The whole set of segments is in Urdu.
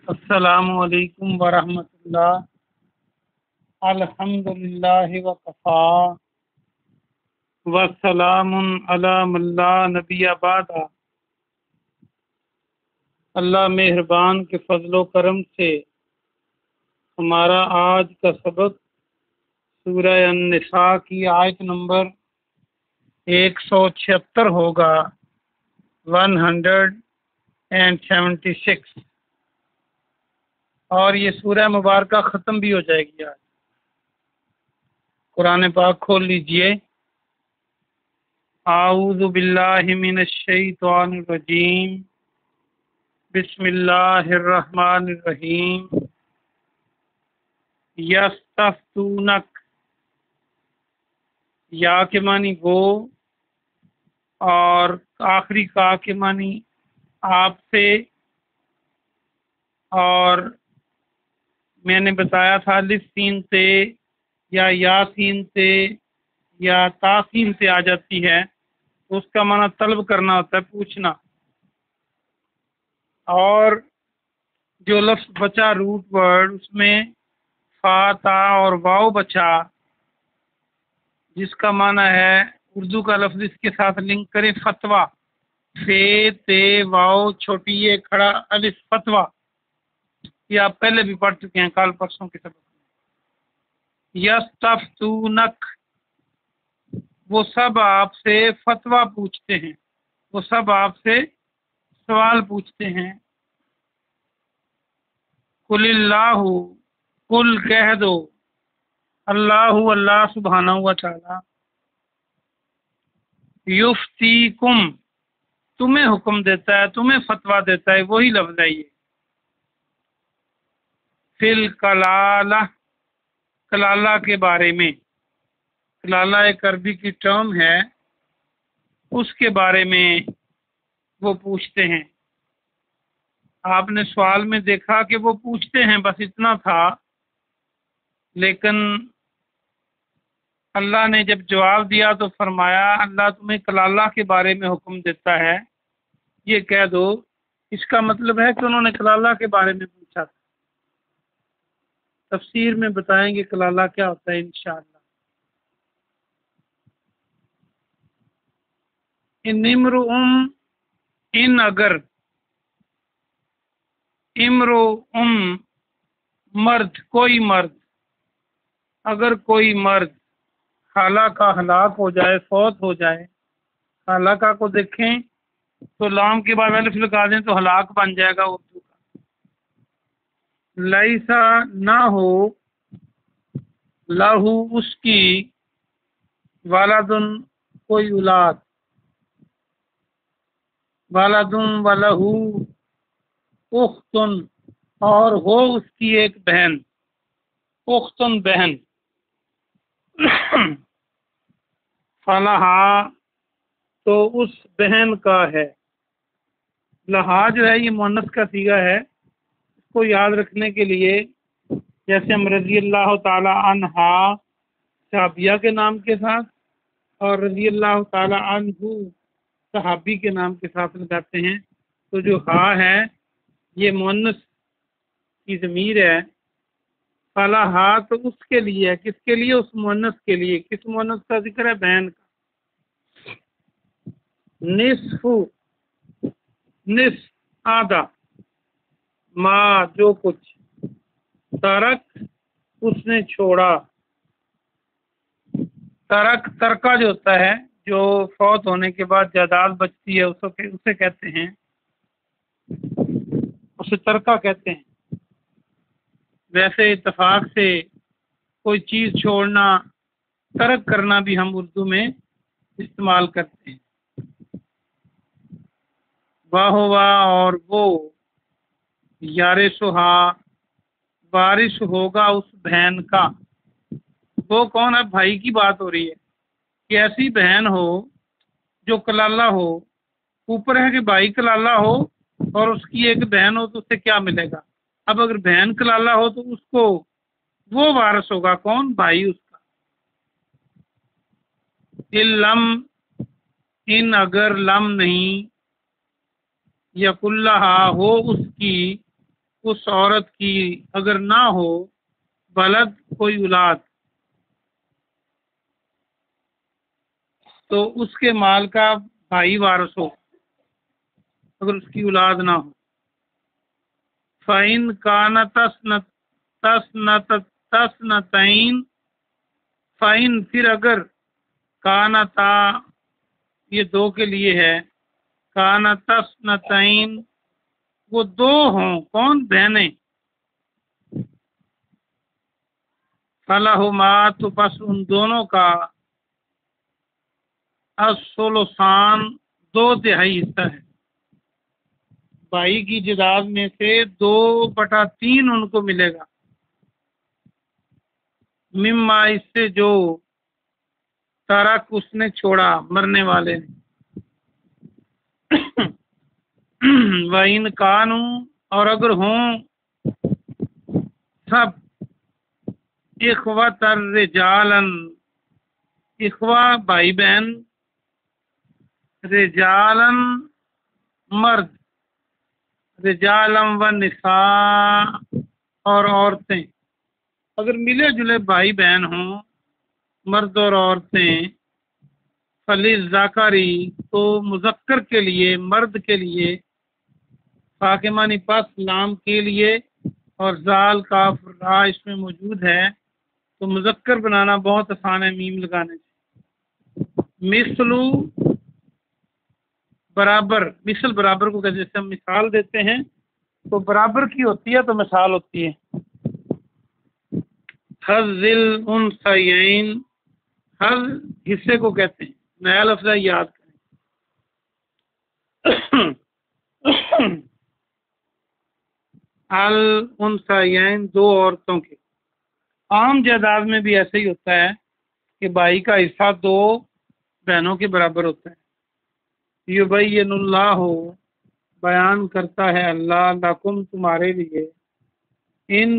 السلام علیکم ورحمۃ اللہ۔ الحمد للہ وکفا وسلام علی من لا نبی بعد۔ اللہ مہربان کے فضل و کرم سے ہمارا آج کا سبق سورہ النساء کی آیت نمبر 176 ہوگا، 176، اور یہ سورہ مبارکہ ختم بھی ہو جائے گی آج۔ قرآن پاک کھول لیجئے۔ اعوذ باللہ من الشیطان الرجیم، بسم اللہ الرحمن الرحیم۔ یستفتونک، یا کے معنی وہ، اور آخری کا کے معنی آپ سے، اور میں نے بتایا تھا الف سین سے یا سین سے یا تا سین سے آ جاتی ہے تو اس کا معنی طلب کرنا ہوتا ہے، پوچھنا۔ اور جو لفظ بچا روٹ ورڈ، اس میں فا تا اور واؤ بچا، جس کا معنی ہے اردو کا لفظ اس کے ساتھ لنک کریں فتویٰ، فے تے واؤ چھوٹی یہ کھڑا الف، فتویٰ۔ یہ آپ پہلے بھی پڑھ چکے ہیں کل پرسوں کے سبق میں۔ یستفتونک، وہ سب آپ سے فتویٰ پوچھتے ہیں، وہ سب آپ سے سوال پوچھتے ہیں۔ قل اللہ، قل کہہ دو، اللہ سبحانہ و تعالی، یفتیکم، تمہیں حکم دیتا ہے، تمہیں فتویٰ دیتا ہے، وہی لفظ ہے یہ۔ فی الکلالہ، کلالہ کے بارے میں، کلالہ ایک عربی کی ٹرم ہے، اس کے بارے میں وہ پوچھتے ہیں۔ آپ نے سوال میں دیکھا کہ وہ پوچھتے ہیں، بس اتنا تھا، لیکن اللہ نے جب جواب دیا تو فرمایا اللہ تمہیں کلالہ کے بارے میں حکم دیتا ہے، یہ کہہ دو۔ اس کا مطلب ہے کہ انہوں نے کلالہ کے بارے میں پوچھا تھا۔ تفسیر میں بتائیں گے کلالہ کیا ہوتا ہے انشاءاللہ۔ ان امرؤم، ان اگر، امرؤم مرد، کوئی مرد، اگر کوئی مرد ہلاکا، ہلاک ہو جائے، فوت ہو جائے۔ ہلاکا کو دیکھیں تو لام کے بعد الف لگا دیں تو ہلاک بن جائے گا اردو کا۔ لیسا، نہ ہو، لہو، اس کی، والدن، کوئی اولاد، والدن ولہو اختن، اور ہو اس کی ایک بہن، اختن بہن۔ فلہا، تو اس بہن کا ہے۔ لہا جو ہے یہ مؤنث کا صیغہ ہے، اس کو یاد رکھنے کے لیے جیسے ہم رضی اللہ تعالی عنہا صحابیہ کے نام کے ساتھ اور رضی اللہ تعالی عنہ صحابی کے نام کے ساتھ لگاتے ہیں، تو جو ہا ہے یہ مؤنث کی ضمیر ہے۔ فلاحا تو اس کے لیے ہے، کس کے لیے؟ اس مؤنث کے لیے۔ کس مؤنث کا ذکر ہے؟ بہن کا۔ نصف، نصف، آدھا، ما، جو کچھ، ترک، اس نے چھوڑا۔ ترک، ترکہ جو ہوتا ہے، جو فوت ہونے کے بعد جائیداد بچتی ہے، اسے کہتے ہیں، اسے ترکہ کہتے ہیں۔ ویسے اتفاق سے کوئی چیز چھوڑنا، ترک کرنا بھی ہم اردو میں استعمال کرتے ہیں۔ واہ واہ، اور وہ، یارثھا، وارث ہوگا اس بہن کا۔ وہ کون ہے؟ بھائی کی بات ہو رہی ہے کہ ایسی بہن ہو جو کلالہ ہو۔ اوپر ہے کہ بھائی کلالہ ہو اور اس کی ایک بہن ہو تو اس سے کیا ملے گا؟ اب اگر بہن کلالہ ہو تو اس کو وہ وارث ہوگا، کون؟ بھائی اس کا۔ لم، ان اگر، لم نہیں، یقل لہا، ہو اس کی، اس عورت کی اگر نہ ہو بلد کوئی اولاد تو اس کے مال کا بھائی وارث ہو اگر اس کی اولاد نہ ہو. فَإِنْ كَانَ تَسْنَتَيْن فَإِنْ پھر اگر کانتا یہ دو کے لیے ہے کانتسنتین وہ دو ہوں کون بہنیں فلہما تو پس ان دونوں کا الثلثان 2/3 حصہ ہے. بھائی کی جائیداد میں سے 2/3 ان کو ملے گا. مما اس سے جو ترک اس نے چھوڑا مرنے والے نے. وَإِنْ كَانُوا اور اگر ہوں سب اخوۃ الرجالن اخوا بھائی بہن رجالن مرد رجالم و نساء اور عورتیں اگر ملے جلے بھائی بہن ہوں مرد اور عورتیں فللذکری تو مذکر کے لیے مرد کے لیے فاکمانی پس لام کے لیے اور زال کاف را اس میں موجود ہے تو مذکر بنانا بہت آسان ہے میم لگانے سے. مثلو برابر مثل برابر کو جیسے ہم مثال دیتے ہیں تو برابر کی ہوتی ہے تو مثال ہوتی ہے. حظ الانثیین حظ حصے کو کہتے ہیں. نیا لفظ ہے یاد کریں. الانثیین دو عورتوں کے. عام جائیداد میں بھی ایسے ہی ہوتا ہے کہ بھائی کا حصہ 2 بہنوں کے برابر ہوتا ہے. یبین اللہ بیان کرتا ہے اللہ لکم تمہارے لیے ان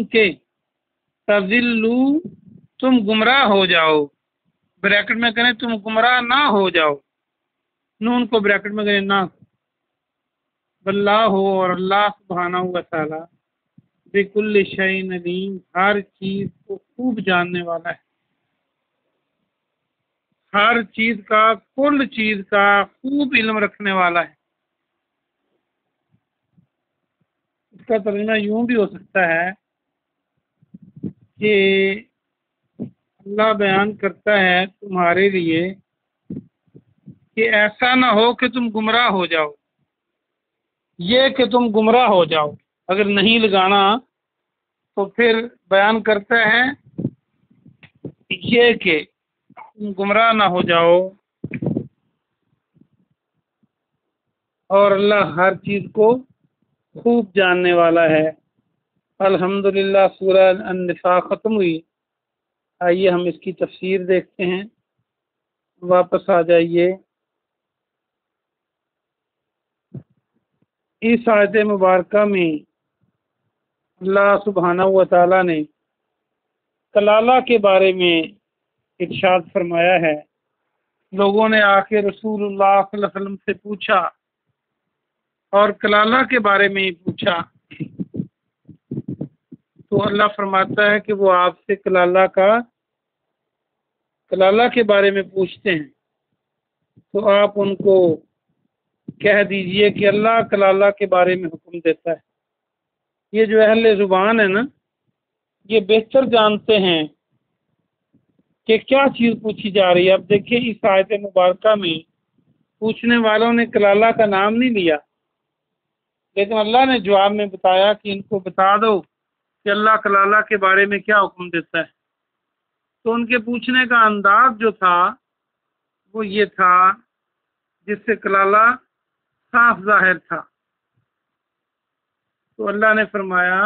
کے تضلوا تم گمراہ ہو جاؤ. بریکٹ میں کریں تم گمراہ نہ ہو جاؤ. نون کو بریکٹ میں کریں نہ. واللہ اور اللہ سبحانہ و تعالی بکل شیء علیم ہر چیز کو خوب جاننے والا ہے. ہر چیز کا کل چیز کا خوب علم رکھنے والا ہے. اس کا ترجمہ یوں بھی ہو سکتا ہے کہ اللہ بیان کرتا ہے تمہارے لیے کہ ایسا نہ ہو کہ تم گمراہ ہو جاؤ. یہ کہ تم گمراہ ہو جاؤ اگر نہیں لگانا تو پھر بیان کرتا ہے یہ کہ تم گمراہ نہ ہو جاؤ اور اللہ ہر چیز کو خوب جاننے والا ہے. الحمدللہ سورہ النساء ختم ہوئی. آئیے ہم اس کی تفسیر دیکھتے ہیں. واپس آ جائیے. اس آیت مبارکہ میں اللہ سبحانہ و تعالی نے کلالہ کے بارے میں ارشاد فرمایا ہے. لوگوں نے آ کے رسول اللہ صلی اللہ علیہ وسلم سے پوچھا اور کلالہ کے بارے میں پوچھا تو اللہ فرماتا ہے کہ وہ آپ سے کلالہ کے بارے میں پوچھتے ہیں تو آپ ان کو کہہ دیجئے کہ اللہ کلالہ کے بارے میں حکم دیتا ہے. یہ جو اہل زبان ہے نا یہ بہتر جانتے ہیں کہ کیا چیز پوچھی جا رہی ہے. اب دیکھیں اس آیت مبارکہ میں پوچھنے والوں نے کلالہ کا نام نہیں لیا لیکن اللہ نے جواب میں بتایا کہ ان کو بتا دو کہ اللہ کلالہ کے بارے میں کیا حکم دیتا ہے. تو ان کے پوچھنے کا انداز جو تھا وہ یہ تھا جس سے کلالہ صاف ظاہر تھا. تو اللہ نے فرمایا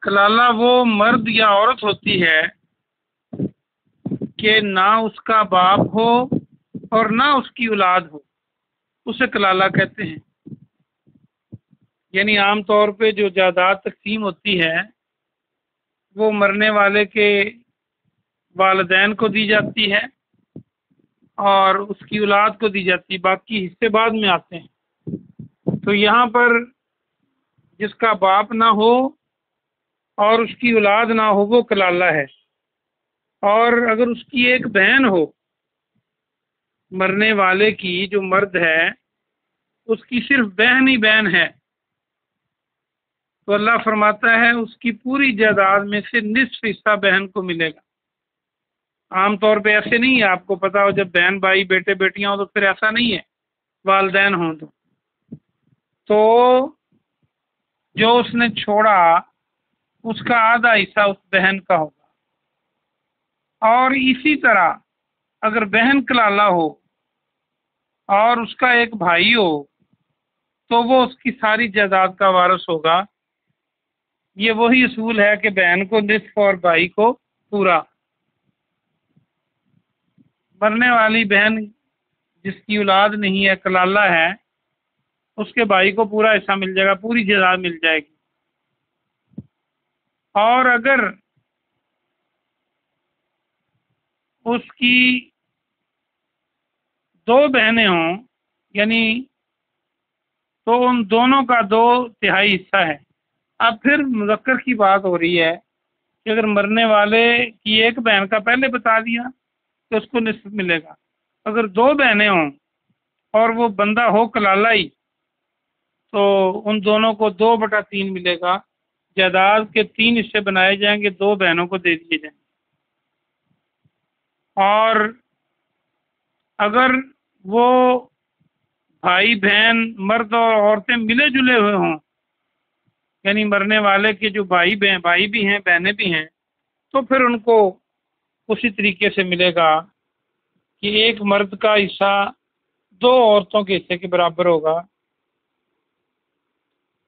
کلالہ وہ مرد یا عورت ہوتی ہے کہ نہ اس کا باپ ہو اور نہ اس کی اولاد ہو اسے کلالہ کہتے ہیں. یعنی عام طور پہ جو جائیداد تقسیم ہوتی ہے وہ مرنے والے کے والدین کو دی جاتی ہے اور اس کی اولاد کو دی جاتی ہے. باقی حصے بعد میں آتے ہیں. تو یہاں پر جس کا باپ نہ ہو اور اس کی اولاد نہ ہو وہ کلالہ ہے، اور اگر اس کی ایک بہن ہو مرنے والے کی جو مرد ہے اس کی صرف بہن ہی بہن ہے تو اللہ فرماتا ہے اس کی پوری جائیداد میں سے نصف حصہ بہن کو ملے گا۔ عام طور پہ ایسے نہیں ہے، آپ کو پتا ہو جب بہن بھائی بیٹے بیٹیاں ہوں تو پھر ایسا نہیں ہے، والدین ہوں تو جو اس نے چھوڑا اس کا آدھا حصہ اس بہن کا ہوگا، اور اسی طرح اگر بہن کلالہ ہو اور اس کا ایک بھائی ہو تو وہ اس کی ساری جائیداد کا وارث ہوگا۔ یہ وہی اصول ہے کہ بہن کو نصف اور بھائی کو پورا۔ مرنے والی بہن جس کی اولاد نہیں ہے، کلالہ ہے، اس کے بھائی کو پورا حصہ مل جائے گا، پوری جائیداد مل جائے گی۔ اور اگر اس کی دو بہنیں ہوں یعنی تو ان دونوں کا 2/3 حصہ ہے۔ اب پھر مذکر کی بات ہو رہی ہے کہ اگر مرنے والے کی ایک بہن کا پہلے بتا دیا تو اس کو نصف ملے گا، اگر 2 بہنیں ہوں اور وہ بندہ ہو کلالہ ہی تو ان دونوں کو 2/3 ملے گا، جائیداد کے 3 حصے بنائے جائیں گے، 2 بہنوں کو دے دیے جائیں گے۔ اور اگر وہ بھائی بہن مرد اور عورتیں ملے جلے ہوئے ہوں یعنی مرنے والے کے جو بھائی بھی ہیں بہنیں بھی ہیں تو پھر ان کو اسی طریقے سے ملے گا کہ ایک مرد کا حصہ 2 عورتوں کے حصے کے برابر ہوگا۔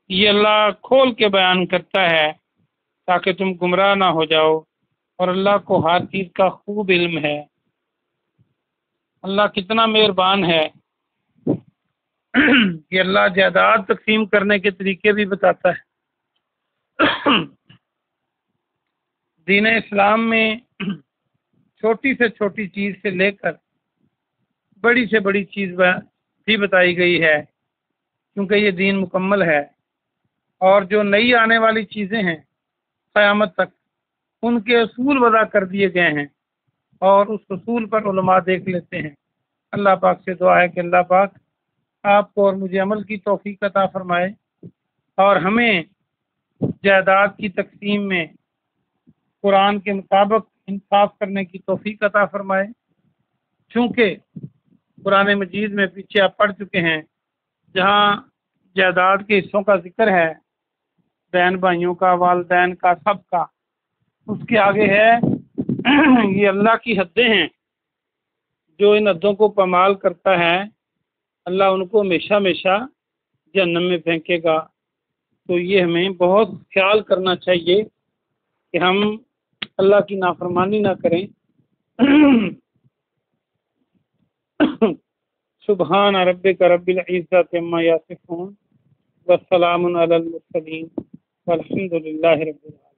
یہ اللہ کھول کے بیان کرتا ہے تاکہ تم گمراہ نہ ہو جاؤ، اور اللہ کو ہر چیز کا خوب علم ہے۔ اللہ کتنا مہربان ہے کہ اللہ جائیداد تقسیم کرنے کے طریقے بھی بتاتا ہے۔ دین اسلام میں چھوٹی سے چھوٹی چیز سے لے کر بڑی سے بڑی چیز بھی بتائی گئی ہے، کیونکہ یہ دین مکمل ہے، اور جو نئی آنے والی چیزیں ہیں قیامت تک ان کے اصول وضع کر دیے گئے ہیں، اور اس اصول پر علماء دیکھ لیتے ہیں۔ اللہ پاک سے دعا ہے کہ اللہ پاک آپ کو اور مجھے عمل کی توفیق عطا فرمائے، اور ہمیں جائیداد کی تقسیم میں قرآن کے مطابق انصاف کرنے کی توفیق عطا فرمائے، چونکہ قرآن مجید میں پیچھے آپ پڑھ چکے ہیں جہاں جائیداد کے حصوں کا ذکر ہے، بہن بھائیوں کا، والدین کا، سب کا، اس کے آگے ہے یہ اللہ کی حدیں ہیں، جو ان حدوں کو پامال کرتا ہے اللہ ان کو ہمیشہ ہمیشہ جہنم میں پھینکے گا۔ تو یہ ہمیں بہت خیال کرنا چاہیے کہ ہم اللہ کی نافرمانی نہ کریں۔ سبحان ربک رب العزت عما یصفون والسلام علی المرسلین والحمد للہ رب العالمین۔